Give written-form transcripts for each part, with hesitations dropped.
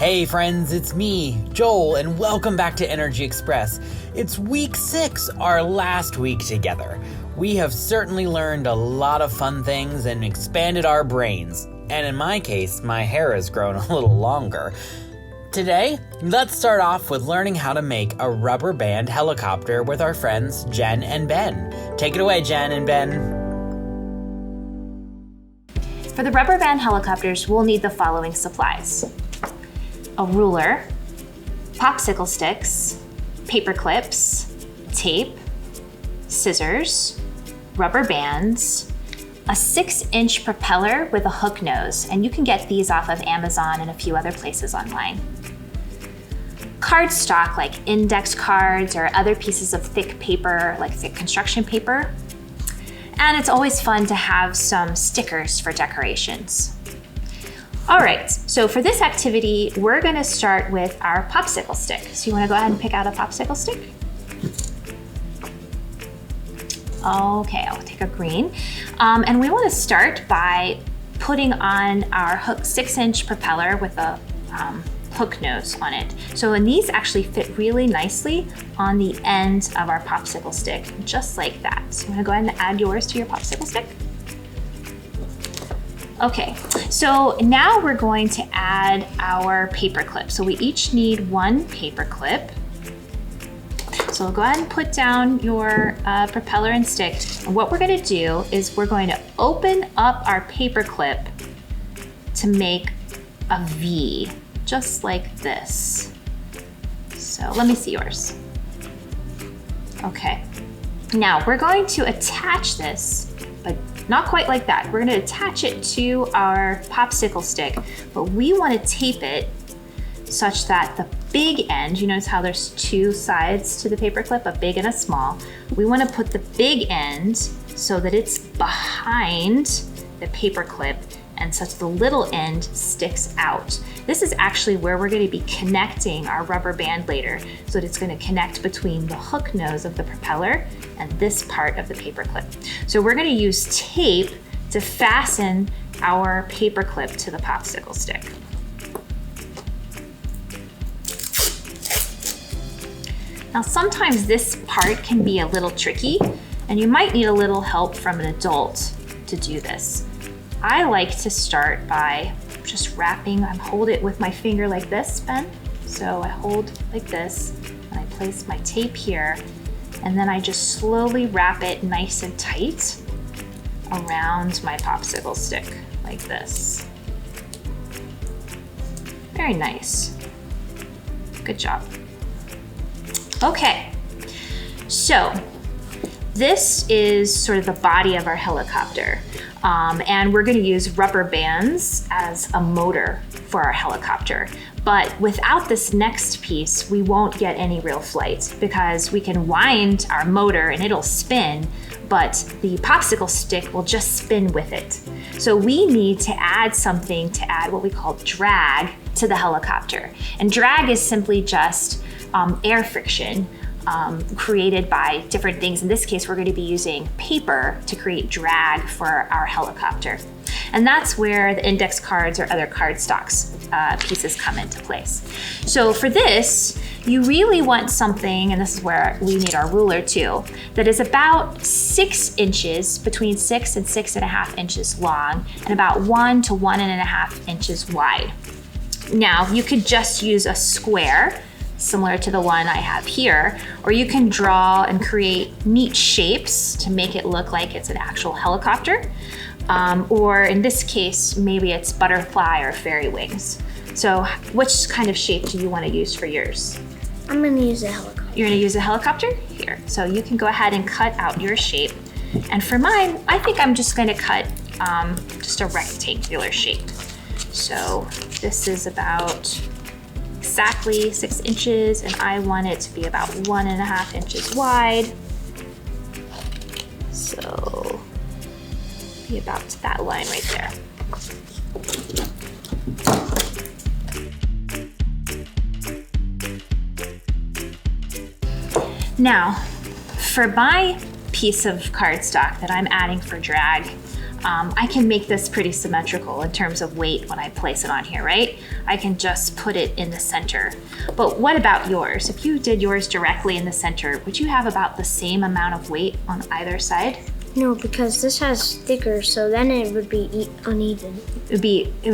Hey friends, it's me, Joel, and welcome back to Energy Express. It's week 6, our last week together. We have certainly learned a lot of fun things and expanded our brains. And in my case, my hair has grown a little longer. Today, let's start off with learning how to make a rubber band helicopter with our friends Jen and Ben. Take it away, Jen and Ben. For the rubber band helicopters, we'll need the following supplies: a ruler, popsicle sticks, paper clips, tape, scissors, rubber bands, a 6-inch propeller with a hook nose, and you can get these off of Amazon and a few other places online. Cardstock like index cards or other pieces of thick paper like thick construction paper. And it's always fun to have some stickers for decorations. All right, so for this activity, we're gonna start with our popsicle stick. So you wanna go ahead and pick out a popsicle stick? Okay, I'll take a green. And we wanna start by putting on our 6-inch propeller with a hook nose on it. So, and these actually fit really nicely on the end of our popsicle stick, just like that. So I'm gonna go ahead and add yours to your popsicle stick. Okay, so now we're going to add our paper clip. So we each need one paper clip. So go ahead and put down your propeller and stick. And what we're gonna do is we're going to open up our paper clip to make a V, just like this. So let me see yours. Okay, now we're going to attach this, but not quite like that. We're gonna attach it to our popsicle stick, but we wanna tape it such that the big end, you notice how there's 2 sides to the paper clip, a big and a small. We wanna put the big end so that it's behind the paper clip and such the little end sticks out. This is actually where we're gonna be connecting our rubber band later, so that it's gonna connect between the hook nose of the propeller and this part of the paper clip. So we're gonna use tape to fasten our paper clip to the popsicle stick. Now sometimes this part can be a little tricky, and you might need a little help from an adult to do this. I like to start by just wrapping. I hold it with my finger like this, Ben. So I hold like this, and I place my tape here, and then I just slowly wrap it nice and tight around my popsicle stick, like this. Very nice. Good job. Okay, so this is sort of the body of our helicopter. And we're gonna use rubber bands as a motor for our helicopter. But without this next piece, we won't get any real flight, because we can wind our motor and it'll spin, but the popsicle stick will just spin with it. So we need to add something to add what we call drag to the helicopter. And drag is simply just air friction created by different things. In this case, we're going to be using paper to create drag for our helicopter. And that's where the index cards or other cardstocks pieces come into place. So for this, you really want something, and this is where we need our ruler too, that is about 6 inches, between 6 and 6.5 inches long, and about 1 to 1.5 inches wide. Now, you could just use a square, similar to the one I have here, or you can draw and create neat shapes to make it look like it's an actual helicopter. Or in this case, maybe it's butterfly or fairy wings. So which kind of shape do you want to use for yours? I'm gonna use a helicopter. You're gonna use a helicopter? Here. So you can go ahead and cut out your shape. And for mine, I think I'm just gonna cut just a rectangular shape. So this is about exactly 6 inches, and I want it to be about 1.5 inches wide. So be about that line right there. Now, for my piece of cardstock that I'm adding for drag, I can make this pretty symmetrical in terms of weight when I place it on here, right? I can just put it in the center. But what about yours? If you did yours directly in the center, would you have about the same amount of weight on either side? No, because this has stickers, so then it would be uneven. It would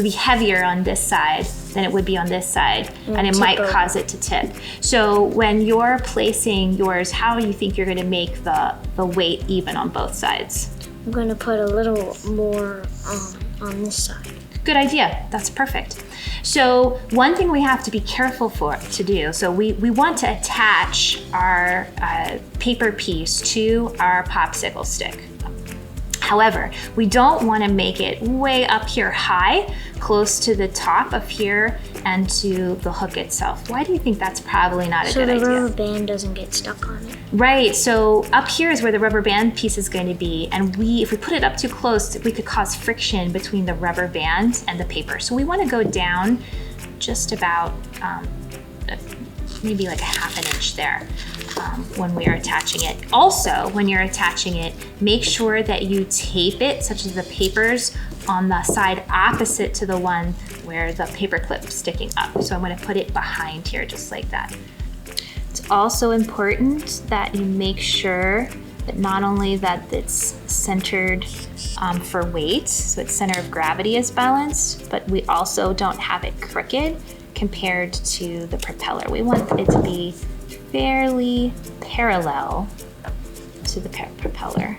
be heavier on this side than it would be on this side, and it might cause it to tip. So when you're placing yours, how do you think you're gonna make the weight even on both sides? I'm gonna put a little more on this side. Good idea, that's perfect. So one thing we have to be careful to do, so we want to attach our paper piece to our popsicle stick. However, we don't want to make it way up here high, close to the top of here and to the hook itself. Why do you think that's probably not a good idea? So the rubber band doesn't get stuck on it. Right, so up here is where the rubber band piece is going to be, and if we put it up too close, we could cause friction between the rubber band and the paper. So we want to go down just about maybe like a ½ an inch there. When we are attaching it. Also, when you're attaching it, make sure that you tape it such as the paper's on the side opposite to the one where the paper clip's sticking up. So I'm going to put it behind here just like that. It's also important that you make sure that not only that it's centered for weight, so its center of gravity is balanced, but we also don't have it crooked compared to the propeller. We want it to be fairly parallel to the propeller.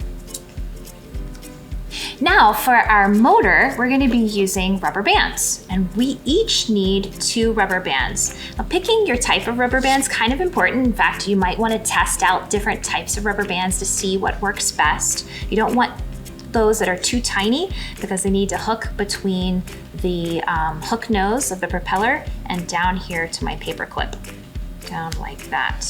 Now for our motor, we're going to be using rubber bands, and we each need 2 rubber bands. Now picking your type of rubber bands is kind of important. In fact, you might want to test out different types of rubber bands to see what works best. You don't want those that are too tiny because they need to hook between the hook nose of the propeller and down here to my paper clip. Down like that.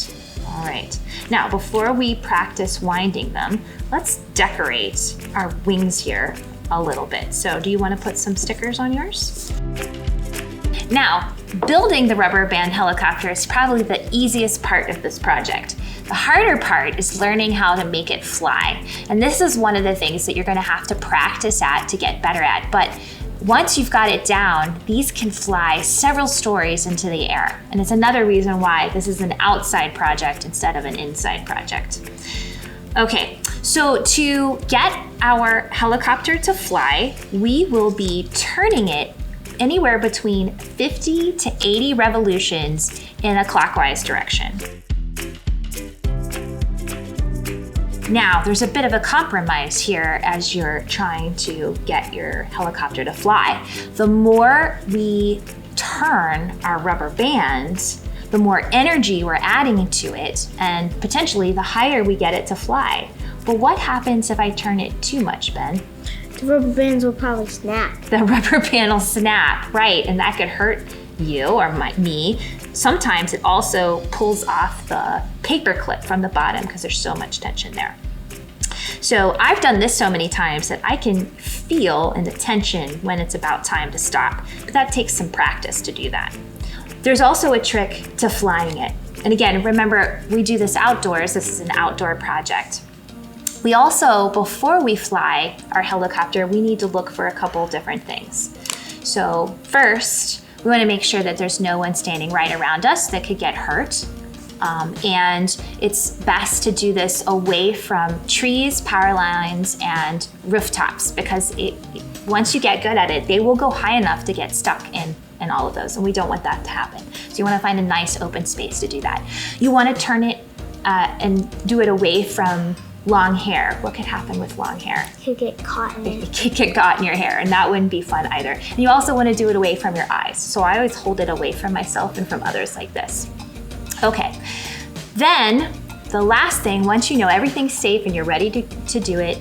All right. Now, before we practice winding them, let's decorate our wings here a little bit. So do you want to put some stickers on yours? Now, building the rubber band helicopter is probably the easiest part of this project. The harder part is learning how to make it fly. And this is one of the things that you're going to have to practice at to get better at. But once you've got it down, these can fly several stories into the air. And it's another reason why this is an outside project instead of an inside project. Okay, so to get our helicopter to fly, we will be turning it anywhere between 50 to 80 revolutions in a clockwise direction. Now, there's a bit of a compromise here as you're trying to get your helicopter to fly. The more we turn our rubber bands, the more energy we're adding into it, and potentially the higher we get it to fly. But what happens if I turn it too much, Ben? The rubber bands will probably snap. The rubber band will snap, right, and that could hurt you or me. Sometimes it also pulls off the paper clip from the bottom because there's so much tension there. So I've done this so many times that I can feel in the tension when it's about time to stop, but that takes some practice to do that. There's also a trick to flying it. And again, remember, we do this outdoors. This is an outdoor project. We also, before we fly our helicopter, we need to look for a couple different things. So first, we want to make sure that there's no one standing right around us that could get hurt. And it's best to do this away from trees, power lines, and rooftops because once you get good at it, they will go high enough to get stuck in all of those, and we don't want that to happen. So you want to find a nice open space to do that. You want to turn it and do it away from long hair. What could happen with long hair? It could get caught in it. It could get caught in your hair, and that wouldn't be fun either. And you also want to do it away from your eyes. So I always hold it away from myself and from others like this. Okay, then the last thing, once you know everything's safe and you're ready to do it,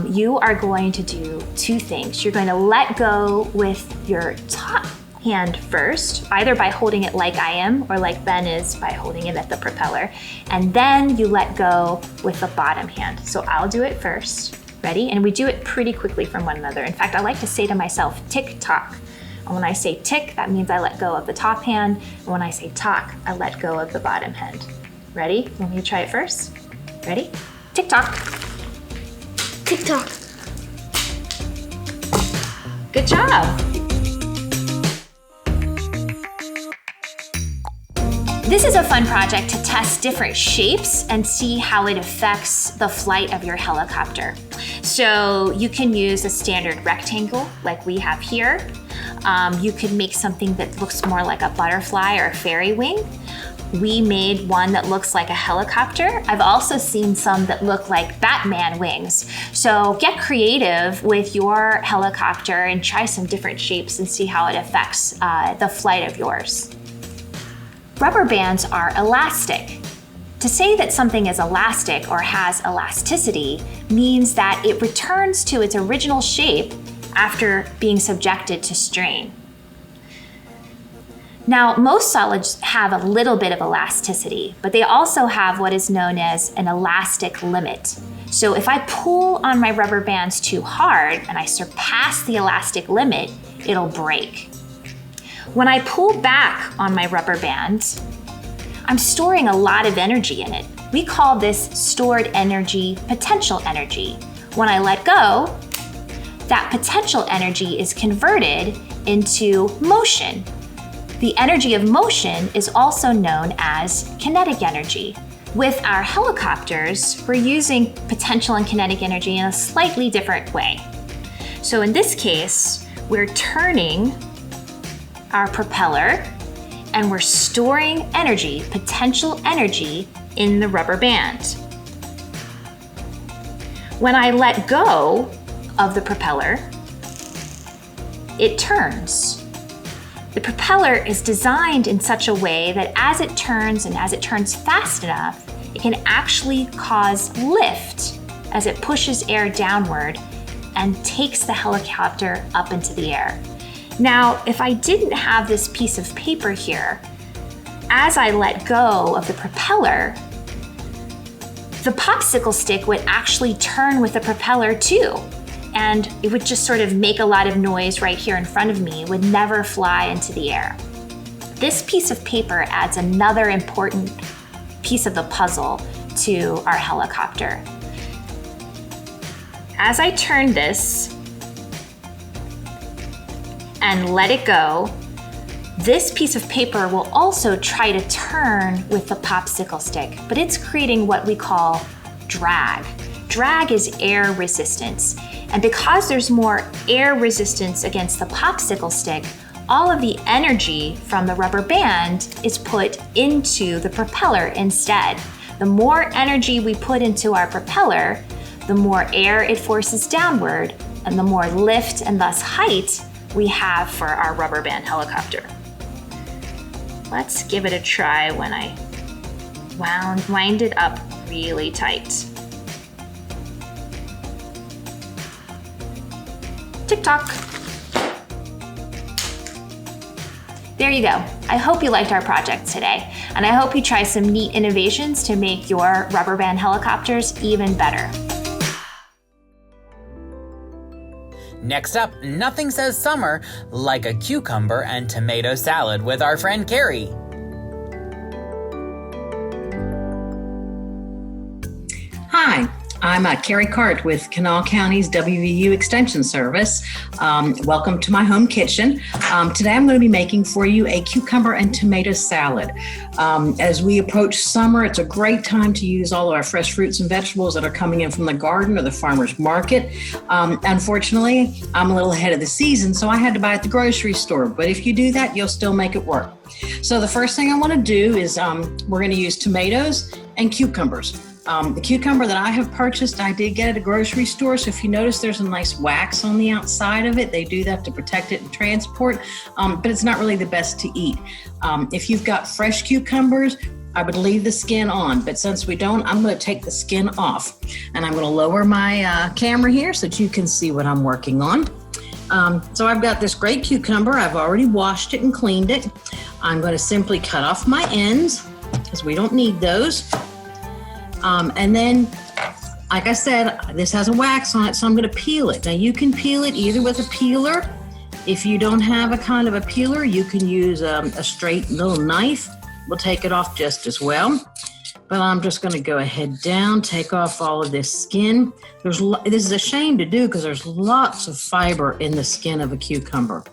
you are going to do 2 things. You're going to let go with your top hand first, either by holding it like I am or like Ben is by holding it at the propeller. And then you let go with the bottom hand. So I'll do it first. Ready? And we do it pretty quickly from one another. In fact, I like to say to myself, tick tock. And when I say tick, that means I let go of the top hand. And when I say tock, I let go of the bottom hand. Ready? You want me to try it first? Ready? Tick tock. Tick tock. Good job. This is a fun project to test different shapes and see how it affects the flight of your helicopter. So you can use a standard rectangle like we have here. You could make something that looks more like a butterfly or a fairy wing. We made one that looks like a helicopter. I've also seen some that look like Batman wings. So get creative with your helicopter and try some different shapes and see how it affects the flight of yours. Rubber bands are elastic. To say that something is elastic or has elasticity means that it returns to its original shape after being subjected to strain. Now, most solids have a little bit of elasticity, but they also have what is known as an elastic limit. So if I pull on my rubber bands too hard and I surpass the elastic limit, it'll break. When I pull back on my rubber band, I'm storing a lot of energy in it. We call this stored energy potential energy. When I let go, that potential energy is converted into motion. The energy of motion is also known as kinetic energy. With our helicopters, we're using potential and kinetic energy in a slightly different way. So in this case, we're turning our propeller and we're storing energy, potential energy, in the rubber band. When I let go of the propeller, it turns. The propeller is designed in such a way that as it turns and as it turns fast enough, it can actually cause lift as it pushes air downward and takes the helicopter up into the air. Now, if I didn't have this piece of paper here, as I let go of the propeller, the popsicle stick would actually turn with the propeller too. And it would just sort of make a lot of noise right here in front of me, would never fly into the air. This piece of paper adds another important piece of the puzzle to our helicopter. As I turn this and let it go, this piece of paper will also try to turn with the popsicle stick, but it's creating what we call drag. Drag is air resistance. And because there's more air resistance against the popsicle stick, all of the energy from the rubber band is put into the propeller instead. The more energy we put into our propeller, the more air it forces downward, and the more lift and thus height we have for our rubber band helicopter. Let's give it a try when I wind it up really tight. Tick-tock. There you go. I hope you liked our project today, and I hope you try some neat innovations to make your rubber band helicopters even better. Next up, nothing says summer like a cucumber and tomato salad with our friend Carrie. Hi, I'm Carrie Cart with Kanawha County's WVU Extension Service. Welcome to my home kitchen. Today I'm going to be making for you a cucumber and tomato salad. As we approach summer, it's a great time to use all of our fresh fruits and vegetables that are coming in from the garden or the farmer's market. Unfortunately, I'm a little ahead of the season, so I had to buy at the grocery store. But if you do that, you'll still make it work. So the first thing I want to do is we're going to use tomatoes and cucumbers. The cucumber that I have purchased, I did get at a grocery store. So if you notice, there's a nice wax on the outside of it. They do that to protect it in transport, but it's not really the best to eat. If you've got fresh cucumbers, I would leave the skin on, but since we don't, I'm going to take the skin off. And I'm going to lower my camera here so that you can see what I'm working on. So I've got this great cucumber. I've already washed it and cleaned it. I'm going to simply cut off my ends because we don't need those. And then, like I said, this has a wax on it, so I'm going to peel it. Now, you can peel it either with a peeler. If you don't have a kind of a peeler, you can use a straight little knife. We'll take it off just as well. But I'm just going to go ahead down, take off all of this skin. This is a shame to do because there's lots of fiber in the skin of a cucumber.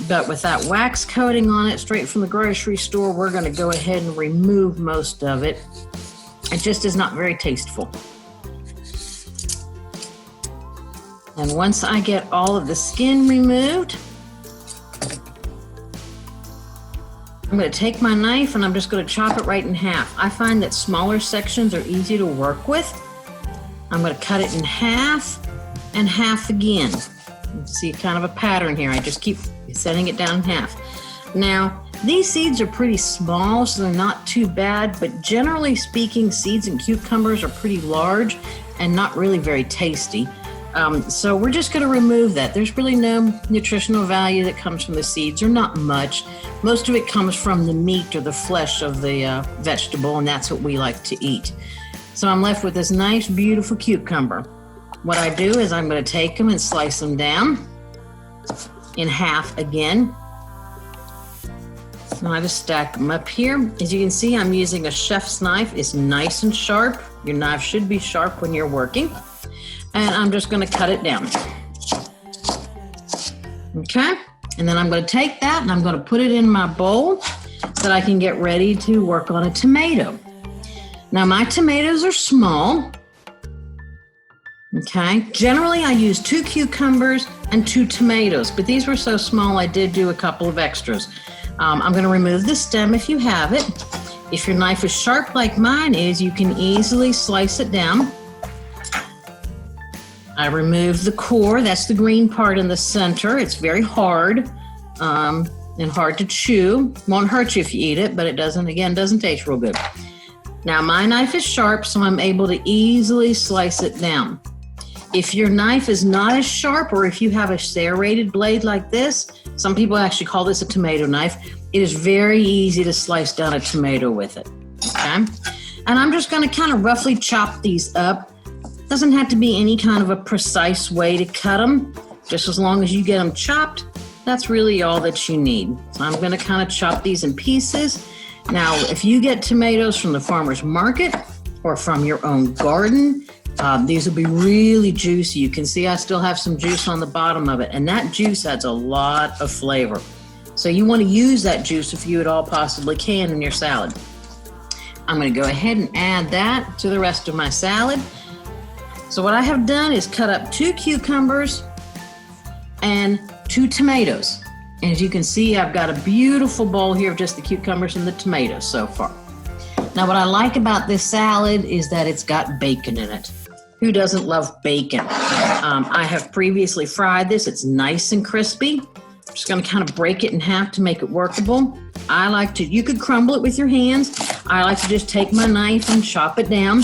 But with that wax coating on it straight from the grocery store, we're going to go ahead and remove most of it. It just is not very tasteful. And once I get all of the skin removed, I'm going to take my knife and I'm just going to chop it right in half. I find that smaller sections are easy to work with. I'm going to cut it in half and half again. You see kind of a pattern here. I just keep setting it down in half. Now, these seeds are pretty small, so they're not too bad, but generally speaking, seeds in cucumbers are pretty large and not really very tasty. So we're just going to remove that. There's really no nutritional value that comes from the seeds, or not much. Most of it comes from the meat or the flesh of the vegetable, and that's what we like to eat. So I'm left with this nice, beautiful cucumber. What I do is I'm going to take them and slice them down in half again. And I just stack them up here. As you can see, I'm using a chef's knife. It's nice and sharp. Your knife should be sharp when you're working. And I'm just going to cut it down. Okay, and then I'm going to take that and I'm going to put it in my bowl so that I can get ready to work on a tomato. Now my tomatoes are small. Okay, generally I use 2 cucumbers and 2 tomatoes, but these were so small I did do a couple of extras. I'm going to remove the stem if you have it. If your knife is sharp like mine is, you can easily slice it down. I remove the core, that's the green part in the center. It's very hard and hard to chew. Won't hurt you if you eat it, but it doesn't taste real good. Now my knife is sharp, so I'm able to easily slice it down. If your knife is not as sharp, or if you have a serrated blade like this, some people actually call this a tomato knife, it is very easy to slice down a tomato with it, okay? And I'm just gonna kind of roughly chop these up. Doesn't have to be any kind of a precise way to cut them. Just as long as you get them chopped, that's really all that you need. So I'm gonna kind of chop these in pieces. Now, if you get tomatoes from the farmer's market or from your own garden, these will be really juicy. You can see I still have some juice on the bottom of it, and that juice adds a lot of flavor. So you want to use that juice if you at all possibly can in your salad. I'm going to go ahead and add that to the rest of my salad. So what I have done is cut up 2 cucumbers and 2 tomatoes. And as you can see, I've got a beautiful bowl here of just the cucumbers and the tomatoes so far. Now what I like about this salad is that it's got bacon in it. Who doesn't love bacon? I have previously fried this. It's nice and crispy. I'm just going to kind of break it in half to make it workable. You could crumble it with your hands. I like to just take my knife and chop it down.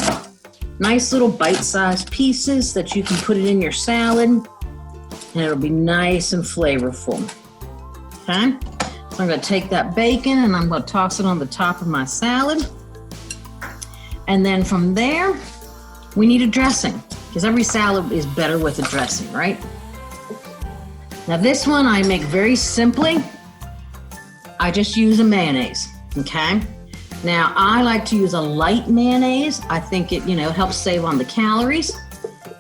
Nice little bite-sized pieces that you can put it in your salad, and it'll be nice and flavorful. Okay, so I'm going to take that bacon and I'm going to toss it on the top of my salad. And then from there, we need a dressing, because every salad is better with a dressing, right? Now this one I make very simply. I just use a mayonnaise, okay? Now I like to use a light mayonnaise. I think it, helps save on the calories.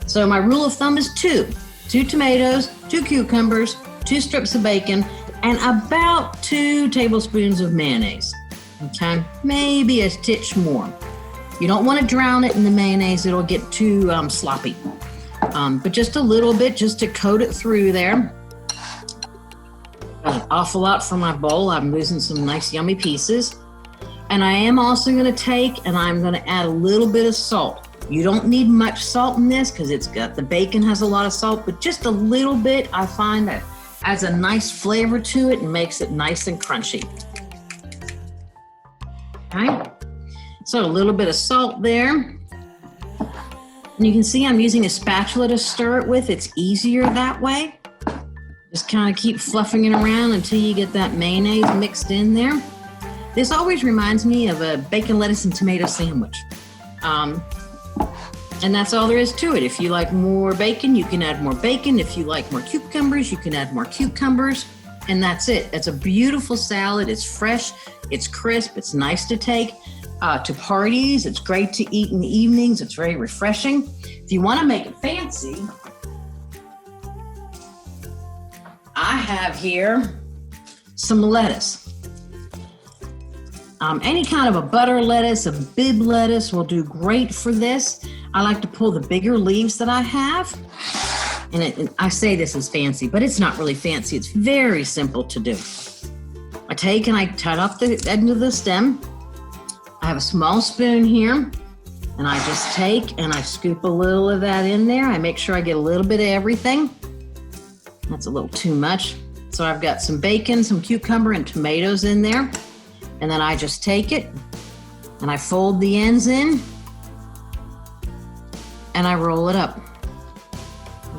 So my rule of thumb is 2 tomatoes, 2 cucumbers, 2 strips of bacon, and about 2 tablespoons of mayonnaise, okay? Maybe a titch more. You don't want to drown it in the mayonnaise. It'll get too sloppy. But just a little bit, just to coat it through there. Got an awful lot for my bowl. I'm losing some nice yummy pieces. And I am also going to take and I'm going to add a little bit of salt. You don't need much salt in this because the bacon has a lot of salt, but just a little bit I find that adds a nice flavor to it and makes it nice and crunchy. Okay. So a little bit of salt there. And you can see I'm using a spatula to stir it with. It's easier that way. Just kind of keep fluffing it around until you get that mayonnaise mixed in there. This always reminds me of a bacon, lettuce, and tomato sandwich. And that's all there is to it. If you like more bacon, you can add more bacon. If you like more cucumbers, you can add more cucumbers. And that's it. It's a beautiful salad. It's fresh, it's crisp, it's nice to take. to parties. It's great to eat in the evenings. It's very refreshing. If you want to make it fancy, I have here some lettuce. Any kind of a butter lettuce, a bib lettuce will do great for this. I like to pull the bigger leaves that I have. And I say this is fancy, but it's not really fancy. It's very simple to do. I take and I cut off the end of the stem. I have a small spoon here, and I just take and I scoop a little of that in there. I make sure I get a little bit of everything. That's a little too much. So I've got some bacon, some cucumber, and tomatoes in there. And then I just take it and I fold the ends in and I roll it up.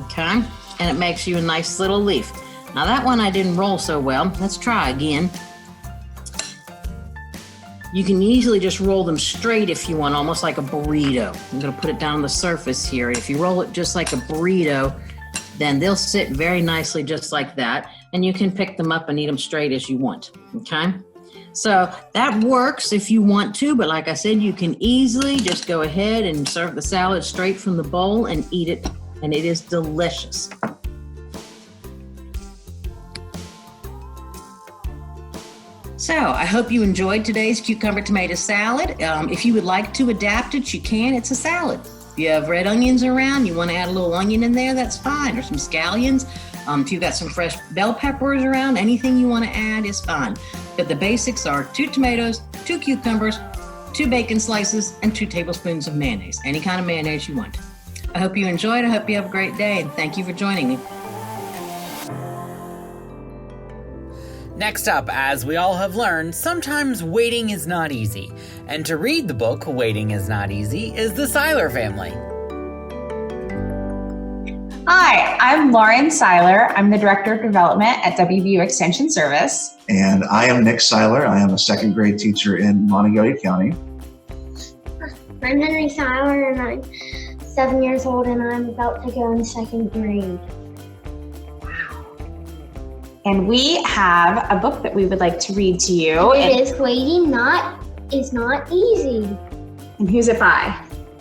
Okay? And it makes you a nice little leaf. Now that one I didn't roll so well. Let's try again. You can easily just roll them straight if you want, almost like a burrito. I'm gonna put it down on the surface here. If you roll it just like a burrito, then they'll sit very nicely just like that. And you can pick them up and eat them straight as you want, okay? So that works if you want to, but like I said, you can easily just go ahead and serve the salad straight from the bowl and eat it, and it is delicious. So I hope you enjoyed today's cucumber tomato salad. If you would like to adapt it, you can. It's a salad. If you have red onions around, you want to add a little onion in there, that's fine, or some scallions. If you've got some fresh bell peppers around, anything you want to add is fine. But the basics are 2 tomatoes, 2 cucumbers, 2 bacon slices, and 2 tablespoons of mayonnaise. Any kind of mayonnaise you want. I hope you enjoyed. I hope you have a great day, and thank you for joining me. Next up, as we all have learned, sometimes waiting is not easy. And to read the book, Waiting is Not Easy, is the Seiler family. Hi, I'm Lauren Seiler. I'm the Director of Development at WVU Extension Service. And I am Nick Seiler. I am a second grade teacher in Montague County. I'm Henry Seiler, and I'm 7 years old, and I'm about to go in 2nd grade. And we have a book that we would like to read to you. It is Waiting is Not Easy. And who's it by?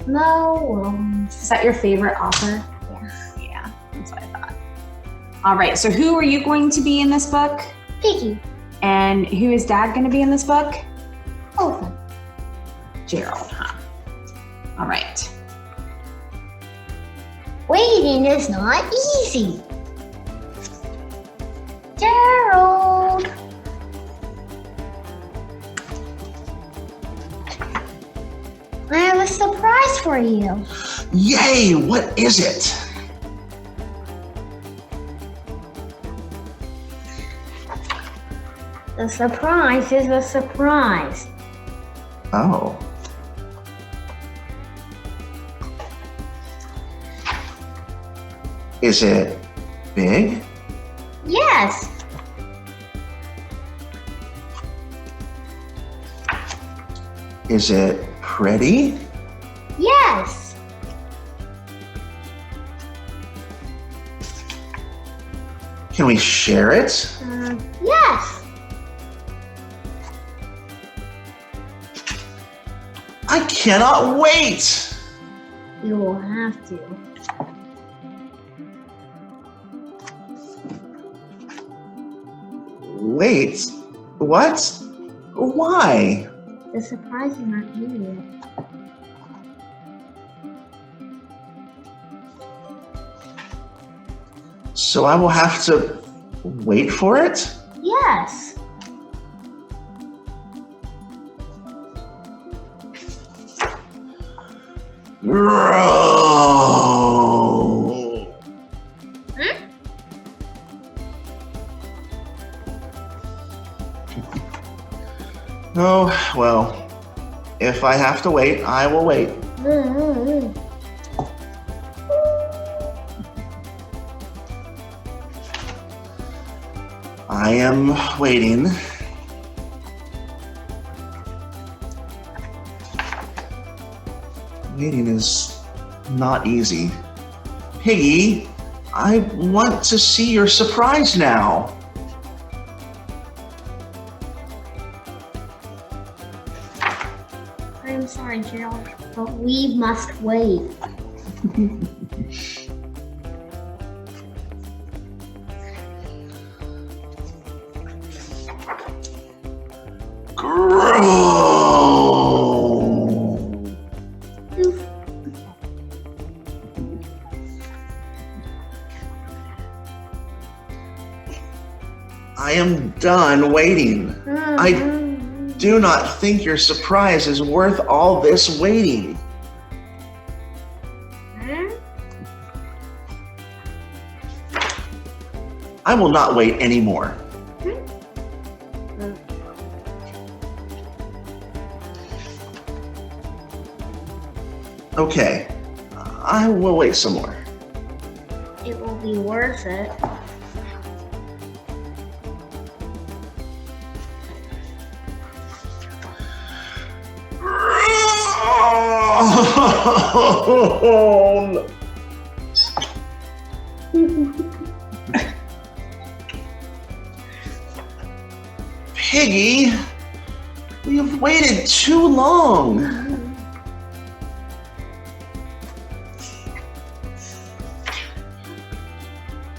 Mo Willems. Is that your favorite author? Yeah, that's what I thought. All right, so who are you going to be in this book? Piggy. And who is Dad going to be in this book? Open. Gerald, huh? All right. Waiting is not easy. Gerald. I have a surprise for you. Yay! What is it? The surprise is a surprise. Oh. Is it big? Yes. Is it pretty? Yes. Can we share it? Yes. I cannot wait! You will have to. Wait, what? Why? The surprise is not here yet. So I will have to wait for it? Yes. Row. Oh, well, if I have to wait, I will wait. I am waiting. Waiting is not easy. Piggy, I want to see your surprise now. but we must wait. I am done waiting. I do not think your surprise is worth all this waiting. I will not wait anymore. Okay, I will wait some more. It will be worth it. Oh, no. Piggy, we have waited too long.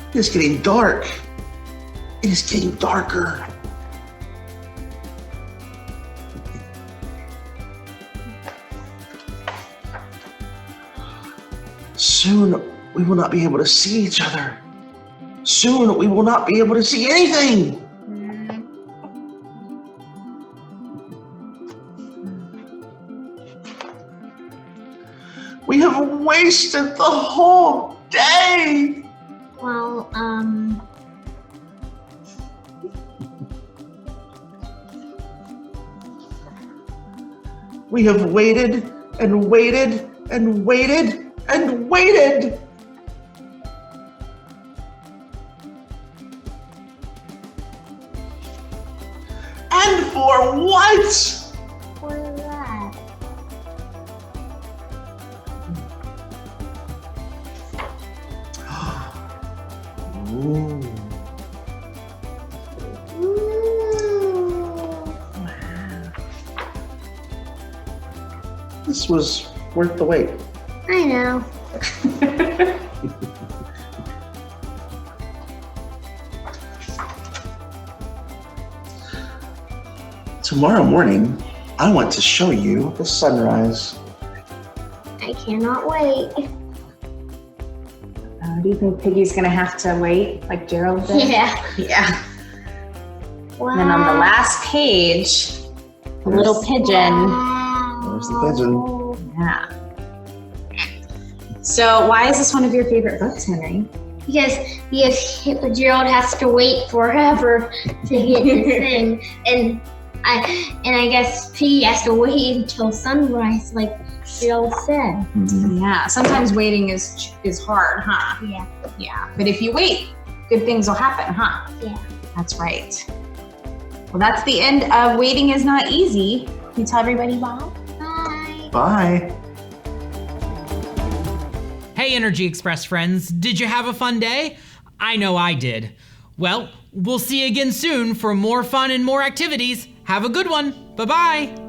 It is getting dark. It is getting darker. Soon we will not be able to see each other. Soon we will not be able to see anything. We have wasted the whole day. Well, We have waited and waited and waited and waited. And for what? what is that? Ooh. This was worth the wait. I know. Tomorrow morning, I want to show you the sunrise. I cannot wait. Do you think Piggy's gonna have to wait like Gerald did? Yeah. Yeah. Wow. And then on the last page, a little pigeon. There's the pigeon. Yeah. So why is this one of your favorite books, Henry? Because Gerald has to wait forever to get the thing, and I guess Piggy has to wait until sunrise, like Gerald said. Yeah. Sometimes waiting is hard, huh? Yeah. Yeah. But if you wait, good things will happen, huh? Yeah. That's right. Well, that's the end of Waiting is Not Easy. Can you tell everybody bye? Bye. Bye. Hey, Energy Express friends, did you have a fun day? I know I did. Well, we'll see you again soon for more fun and more activities. Have a good one. Bye-bye.